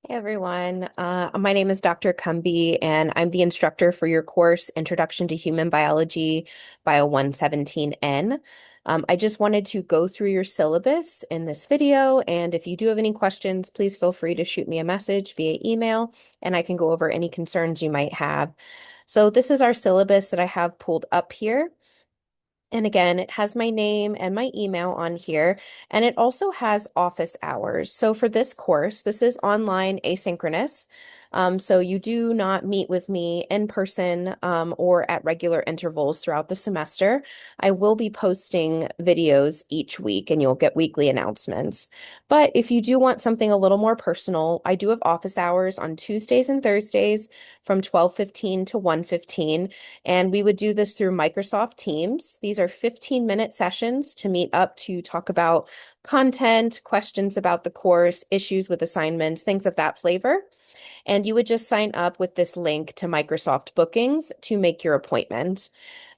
Hey everyone, my name is Dr. Cumby, and I'm the instructor for your course, Introduction to Human Biology, BIOL117N. I just wanted to go through your syllabus in this video, and if you do have any questions, please feel free to shoot me a message via email, and I can go over any concerns you might have. So this is our syllabus that I have pulled up here. And again, it has my name and my email on here, and it also has office hours. So for this course, this is online asynchronous. So you do not meet with me in person or at regular intervals throughout the semester. I will be posting videos each week, and you'll get weekly announcements. But if you do want something a little more personal, I do have office hours on Tuesdays and Thursdays from 12:15 to 1:15. And we would do this through Microsoft Teams. These are 15-minute sessions to meet up to talk about content, questions about the course, issues with assignments, things of that flavor. And you would just sign up with this link to Microsoft Bookings to make your appointment.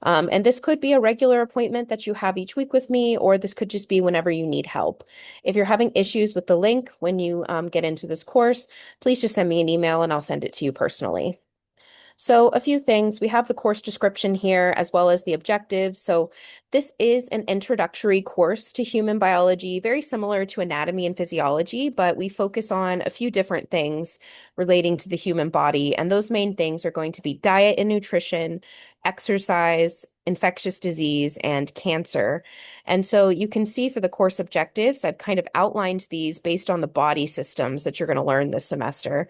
And this could be a regular appointment that you have each week with me, or this could just be whenever you need help. If you're having issues with the link when you get into this course, please just send me an email and I'll send it to you personally. So a few things. We have the course description here as well as the objectives. So this is an introductory course to human biology, very similar to anatomy and physiology, but we focus on a few different things relating to the human body. And those main things are going to be diet and nutrition, exercise, infectious disease, and cancer. And so you can see for the course objectives, I've kind of outlined these based on the body systems that you're going to learn this semester.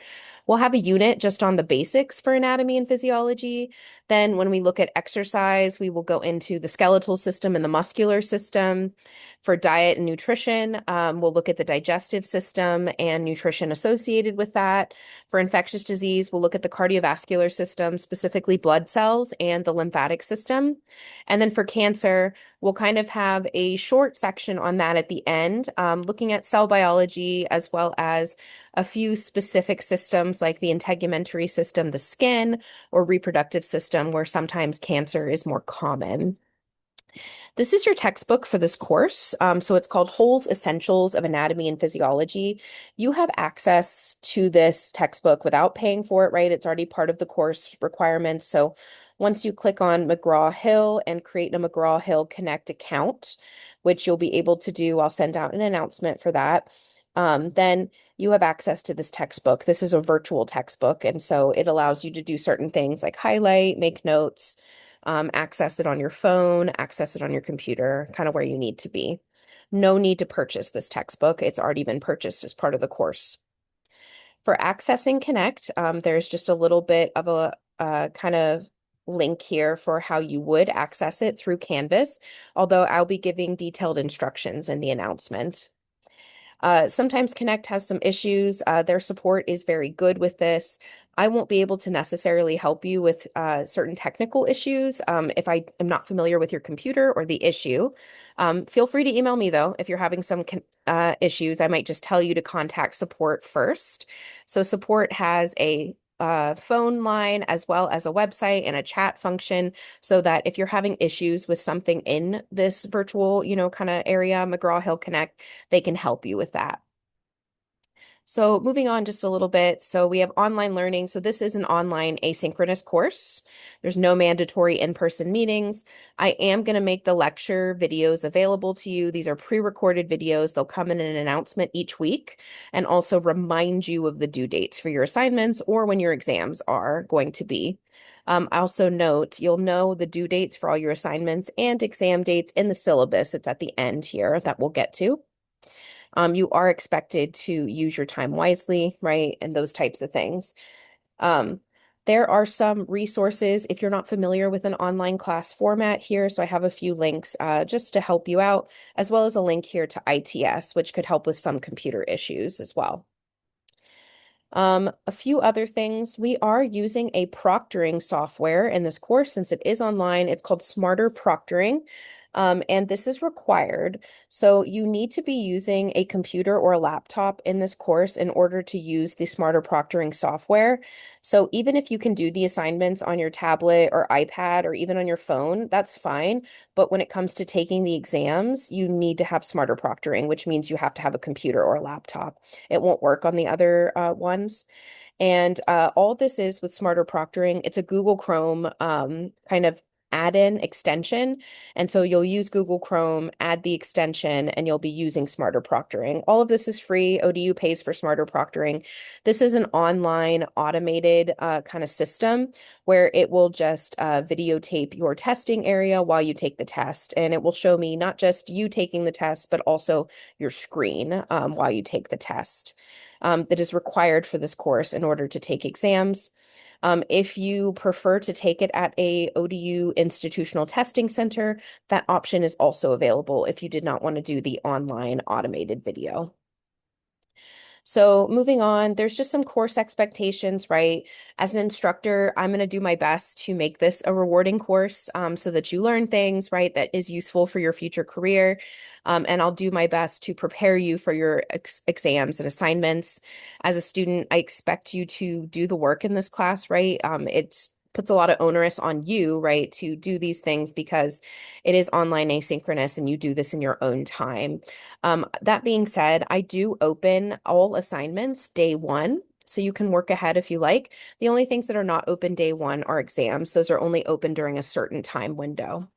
We'll have a unit just on the basics for anatomy and physiology. Then when we look at exercise, we will go into the skeletal system and the muscular system. For diet and nutrition, we'll look at the digestive system and nutrition associated with that. For infectious disease, we'll look at the cardiovascular system, specifically blood cells and the lymphatic system. And then for cancer, we'll kind of have a short section on that at the end, looking at cell biology as well as a few specific systems like the integumentary system, the skin, or reproductive system, where sometimes cancer is more common. This is your textbook for this course. So it's called Hole's Essentials of Anatomy and Physiology. You have access to this textbook without paying for it, right? It's already part of the course requirements. So once you click on McGraw-Hill and create a McGraw-Hill Connect account, which you'll be able to do, I'll send out an announcement for that. Then you have access to this textbook. This is a virtual textbook, and so it allows you to do certain things like highlight, make notes, access it on your phone, access it on your computer, kind of where you need to be. No need to purchase this textbook. It's already been purchased as part of the course. For accessing Connect, there's just a little bit of a kind of link here for how you would access it through Canvas, although I'll be giving detailed instructions in the announcement. Sometimes Connect has some issues. Their support is very good with this. I won't be able to necessarily help you with certain technical issues if I am not familiar with your computer or the issue. Feel free to email me though if you're having some issues. I might just tell you to contact support first. So support has a phone line as well as a website and a chat function so that if you're having issues with something in this virtual, kind of area, McGraw-Hill Connect, they can help you with that. So moving on just a little bit. So we have online learning. So this is an online asynchronous course. There's no mandatory in-person meetings. I am going to make the lecture videos available to you. These are pre-recorded videos. They'll come in an announcement each week and also remind you of the due dates for your assignments or when your exams are going to be. Also note, you'll know the due dates for all your assignments and exam dates in the syllabus. It's at the end here that we'll get to. You are expected to use your time wisely, right? And those types of things. Um, there are some resources if you're not familiar with an online class format here. So I have a few links just to help you out, as well as a link here to ITS, which could help with some computer issues as well. A few other things. We are using a proctoring software in this course since it is online. It's called Smarter Proctoring. And this is required. So you need to be using a computer or a laptop in this course in order to use the Smarter Proctoring software. So even if you can do the assignments on your tablet or iPad or even on your phone, that's fine. But when it comes to taking the exams, you need to have Smarter Proctoring, which means you have to have a computer or a laptop. It won't work on the other ones. And all this is with Smarter Proctoring, it's a Google Chrome kind of add-in extension. And so you'll use Google Chrome, add the extension, and you'll be using Smarter Proctoring. All of this is free. ODU pays for Smarter Proctoring. This is an online automated kind of system where it will just videotape your testing area while you take the test. And it will show me not just you taking the test, but also your screen while you take the test. That is required for this course in order to take exams. If you prefer to take it at a ODU institutional testing center, that option is also available if you did not want to do the online automated video. So moving on, there's just some course expectations, right? As an instructor, I'm going to do my best to make this a rewarding course so that you learn things, right, that is useful for your future career. And I'll do my best to prepare you for your exams and assignments. As a student, I expect you to do the work in this class, right? It's puts a lot of onerous on you, right, to do these things because it is online asynchronous and you do this in your own time. That being said, I do open all assignments day one, so you can work ahead if you like. The only things that are not open day one are exams. Those are only open during a certain time window.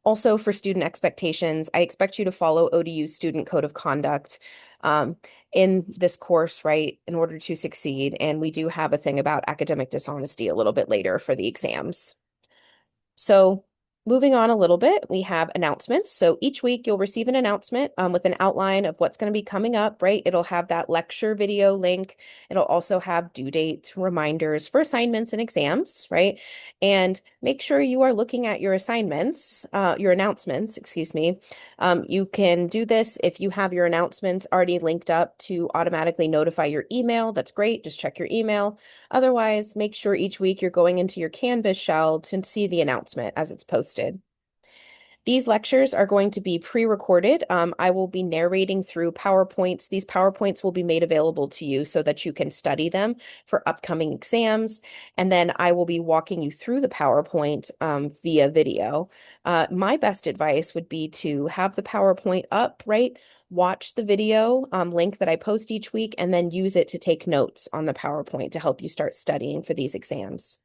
Also, for student expectations, I expect you to follow ODU's Student Code of Conduct in this course, right, in order to succeed. And we do have a thing about academic dishonesty a little bit later for the exams. So moving on a little bit, we have announcements. So each week you'll receive an announcement with an outline of what's going to be coming up, right? It'll have that lecture video link. It'll also have due date reminders for assignments and exams, right? And make sure you are looking at your assignments, your announcements, excuse me. You can do this if you have your announcements already linked up to automatically notify your email. That's great. Just check your email. Otherwise, make sure each week you're going into your Canvas shell to see the announcement as it's posted. These lectures are going to be pre-recorded. I will be narrating through PowerPoints. These PowerPoints will be made available to you so that you can study them for upcoming exams. And then I will be walking you through the PowerPoint via video. My best advice would be to have the PowerPoint up, right? Watch the video link that I post each week and then use it to take notes on the PowerPoint to help you start studying for these exams.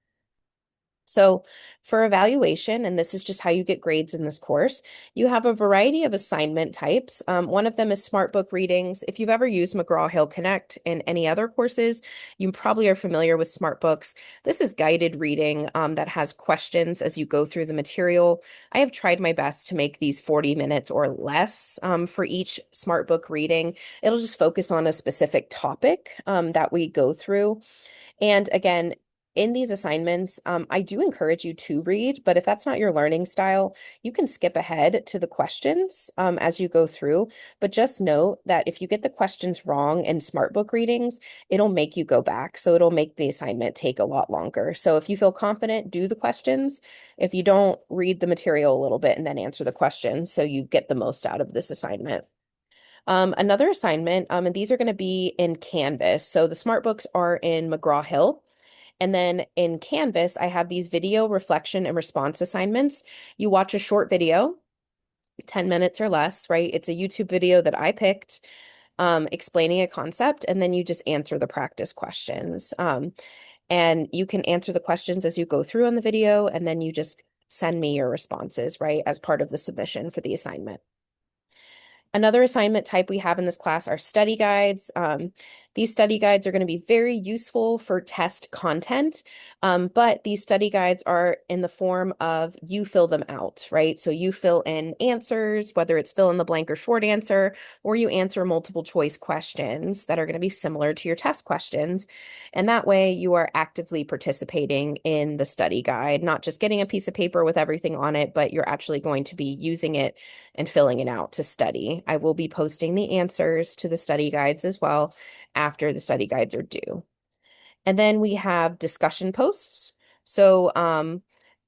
So for evaluation, and this is just how you get grades in this course, you have a variety of assignment types. One of them is smart book readings. If you've ever used McGraw-Hill Connect in any other courses, you probably are familiar with smart books. This is guided reading that has questions as you go through the material. I have tried my best to make these 40 minutes or less for each smart book reading. It'll just focus on a specific topic that we go through. And again, in these assignments, I do encourage you to read, but if that's not your learning style, you can skip ahead to the questions as you go through. But just note that if you get the questions wrong in smart book readings, it'll make you go back. So it'll make the assignment take a lot longer. So if you feel confident, do the questions. If you don't, read the material a little bit and then answer the questions so you get the most out of this assignment. Another assignment, and these are going to be in Canvas. So the smart books are in McGraw-Hill. And then in Canvas, I have these video reflection and response assignments. You watch a short video, 10 minutes or less, right? It's a YouTube video that I picked explaining a concept, and then you just answer the practice questions. And you can answer the questions as you go through on the video, and then you just send me your responses, right, as part of the submission for the assignment. Another assignment type we have in this class are study guides. These study guides are going to be very useful for test content, but these study guides are in the form of you fill them out, right? So you fill in answers, whether it's fill in the blank or short answer, or you answer multiple choice questions that are going to be similar to your test questions. And that way you are actively participating in the study guide, not just getting a piece of paper with everything on it, but you're actually going to be using it and filling it out to study. I will be posting the answers to the study guides as well after the study guides are due. And then we have discussion posts. So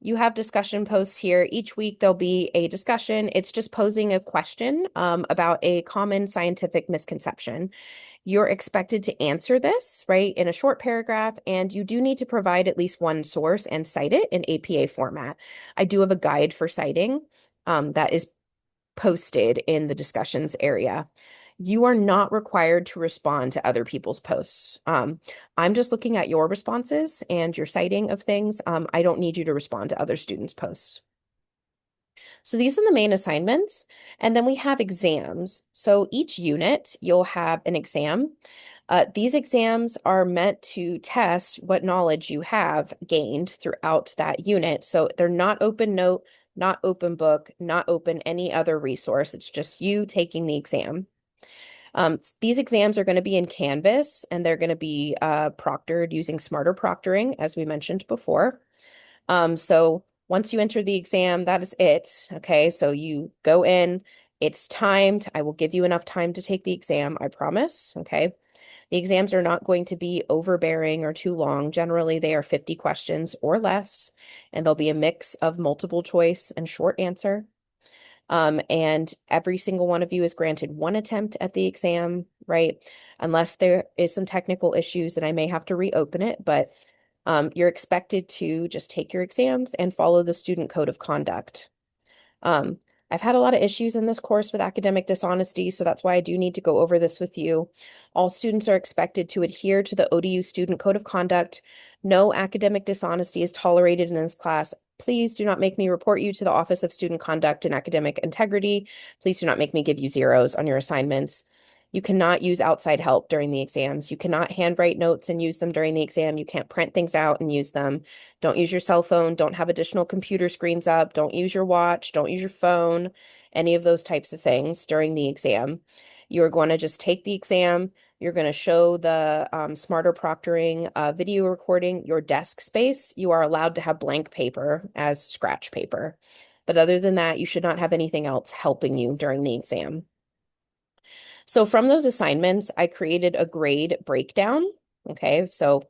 You have discussion posts here. Each week there'll be a discussion. It's just posing a question about a common scientific misconception. You're expected to answer this, right, in a short paragraph, and you do need to provide at least one source and cite it in APA format. I do have a guide for citing that is posted in the discussions area. You are not required to respond to other people's posts. I'm just looking at your responses and your citing of things. I don't need you to respond to other students' posts. So these are the main assignments. And then we have exams. So each unit, you'll have an exam. These exams are meant to test what knowledge you have gained throughout that unit. So they're not open note, not open book, not open any other resource. It's just you taking the exam. These exams are going to be in Canvas and they're going to be proctored using smarter proctoring, as we mentioned before. So once you enter the exam, that is it. Okay, so you go in, it's timed. I will give you enough time to take the exam, I promise. Okay. The exams are not going to be overbearing or too long. Generally, they are 50 questions or less, and there'll be a mix of multiple choice and short answer. And every single one of you is granted one attempt at the exam, right? Unless there is some technical issues and I may have to reopen it, but you're expected to just take your exams and follow the student code of conduct. Um, I've had a lot of issues in this course with academic dishonesty, so that's why I do need to go over this with you. All students are expected to adhere to the ODU Student Code of Conduct. No academic dishonesty is tolerated in this class. Please do not make me report you to the Office of Student Conduct and Academic Integrity. Please do not make me give you zeros on your assignments. You cannot use outside help during the exams. You cannot handwrite notes and use them during the exam. You can't print things out and use them. Don't use your cell phone. Don't have additional computer screens up. Don't use your watch. Don't use your phone. Any of those types of things during the exam. You're going to just take the exam. You're going to show the smarter proctoring video recording, your desk space. You are allowed to have blank paper as scratch paper. But other than that, you should not have anything else helping you during the exam. So from those assignments, I created a grade breakdown. Okay, so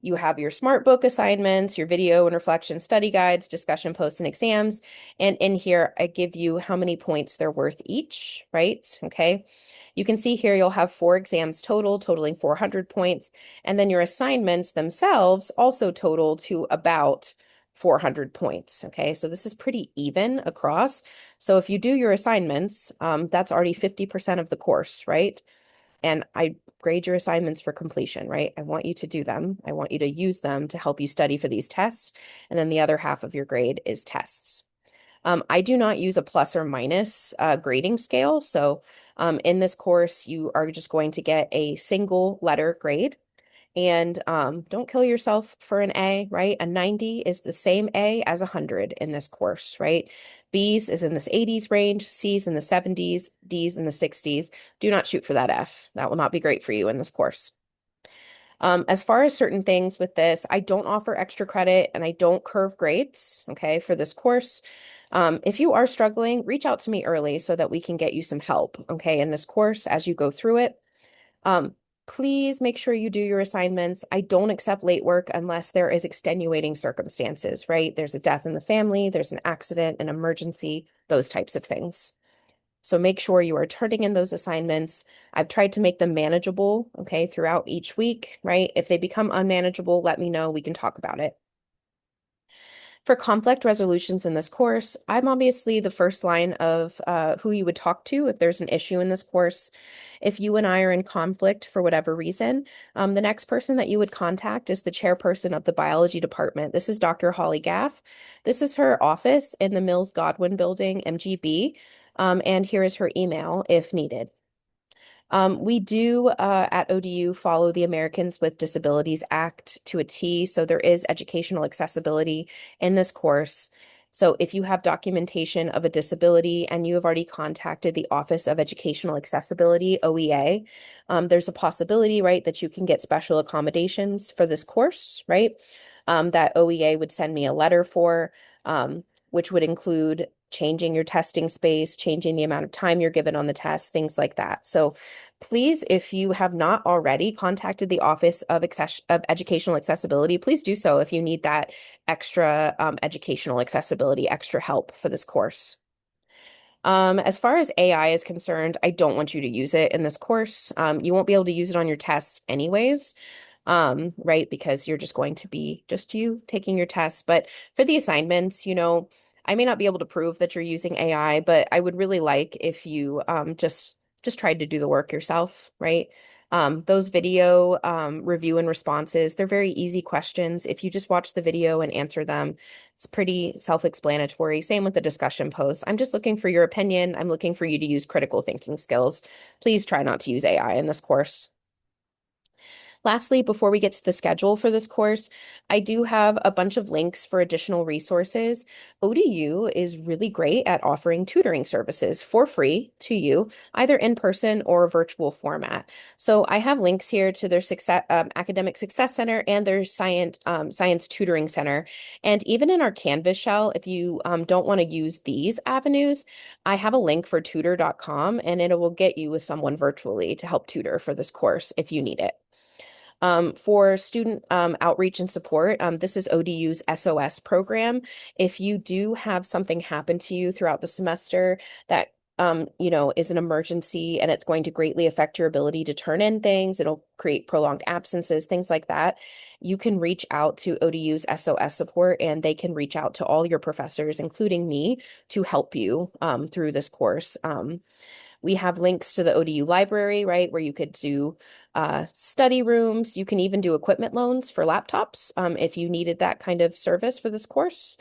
you have your smart book assignments, your video and reflection study guides, discussion posts, and exams. And in here, I give you how many points they're worth each, right? Okay. You can see here you'll have 4 exams total, totaling 400 points. And then your assignments themselves also total to about 400 points. Okay. So this is pretty even across. So if you do your assignments, that's already 50% of the course, right? And I grade your assignments for completion, right? I want you to do them. I want you to use them to help you study for these tests. And then the other half of your grade is tests. I do not use a plus or minus grading scale. So in this course, you are just going to get a single letter grade. And don't kill yourself for an A, right? A 90 is the same A as 100 in this course, right? B's is in this 80s range, C's in the 70s, D's in the 60s. Do not shoot for that F. That will not be great for you in this course. As far as certain things with this, I don't offer extra credit and I don't curve grades, okay, for this course. If you are struggling, reach out to me early so that we can get you some help, okay, in this course as you go through it. Um, Please make sure you do your assignments. I don't accept late work unless there is extenuating circumstances, right? There's a death in the family, there's an accident, an emergency, those types of things. So make sure you are turning in those assignments. I've tried to make them manageable, okay, throughout each week, right? If they become unmanageable, let me know. We can talk about it. For conflict resolutions in this course, I'm obviously the first line of who you would talk to if there's an issue in this course. If you and I are in conflict for whatever reason, the next person that you would contact is the chairperson of the biology department. This is Dr. Holly Gaff. This is her office in the Mills Godwin Building, MGB, and here is her email if needed. We do at ODU follow the Americans with Disabilities Act to a T, so there is educational accessibility in this course. So if you have documentation of a disability and you have already contacted the Office of Educational Accessibility, OEA, there's a possibility, right, that you can get special accommodations for this course, right? That OEA would send me a letter for, which would include changing your testing space, changing the amount of time you're given on the test, things like that. So please, if you have not already contacted the Office of Educational Accessibility, please do so if you need that extra educational accessibility, extra help for this course. As far as AI is concerned, I don't want you to use it in this course. You won't be able to use it on your tests anyways, right? Because you're just going to be just you taking your tests. But for the assignments, I may not be able to prove that you're using AI, but I would really like if you just tried to do the work yourself, right? Those video review and responses, they're very easy questions. If you just watch the video and answer them, it's pretty self-explanatory. Same with the discussion posts. I'm just looking for your opinion. I'm looking for you to use critical thinking skills. Please try not to use AI in this course. Lastly, before we get to the schedule for this course, I do have a bunch of links for additional resources. ODU is really great at offering tutoring services for free to you, either in person or a virtual format. So I have links here to their Academic Success Center and their Science Tutoring Center. And even in our Canvas shell, if you don't want to use these avenues, I have a link for tutor.com and it will get you with someone virtually to help tutor for this course if you need it. For student outreach and support, this is ODU's SOS program. If you do have something happen to you throughout the semester that is an emergency and it's going to greatly affect your ability to turn in things, it'll create prolonged absences, things like that. You can reach out to ODU's SOS support and they can reach out to all your professors, including me, to help you through this course. We have links to the ODU library, right, where you could do study rooms. You can even do equipment loans for laptops if you needed that kind of service for this course.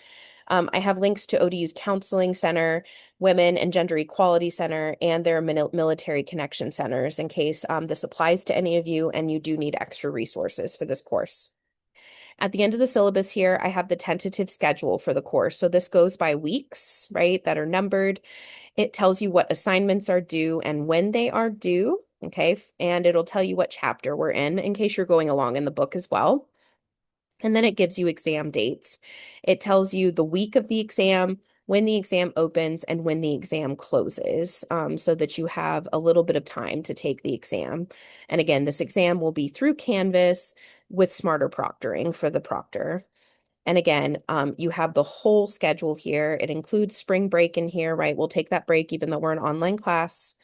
I have links to ODU's Counseling Center, Women and Gender Equality Center, and their military connection centers in case this applies to any of you and you do need extra resources for this course. At the end of the syllabus here, I have the tentative schedule for the course. So this goes by weeks, right, that are numbered. It tells you what assignments are due and when they are due, okay? And it'll tell you what chapter we're in case you're going along in the book as well. And then it gives you exam dates. It tells you the week of the exam, when the exam opens, and when the exam closes, so that you have a little bit of time to take the exam. And again, this exam will be through Canvas with smarter proctoring for the proctor. And again, you have the whole schedule here. It includes spring break in here, right? We'll take that break even though we're an online class,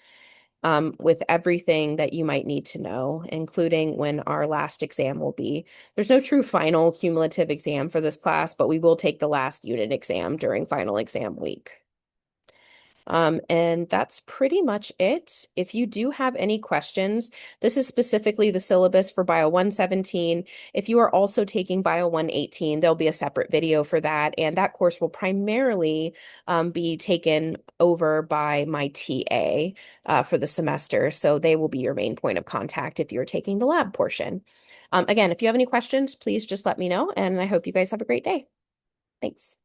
with everything that you might need to know, including when our last exam will be. There's no true final cumulative exam for this class, but we will take the last unit exam during final exam week. And that's pretty much it. If you do have any questions, this is specifically the syllabus for Bio 117. If you are also taking Bio 118, there'll be a separate video for that. And that course will primarily be taken over by my TA for the semester. So they will be your main point of contact if you're taking the lab portion. Again, if you have any questions, please just let me know. And I hope you guys have a great day. Thanks.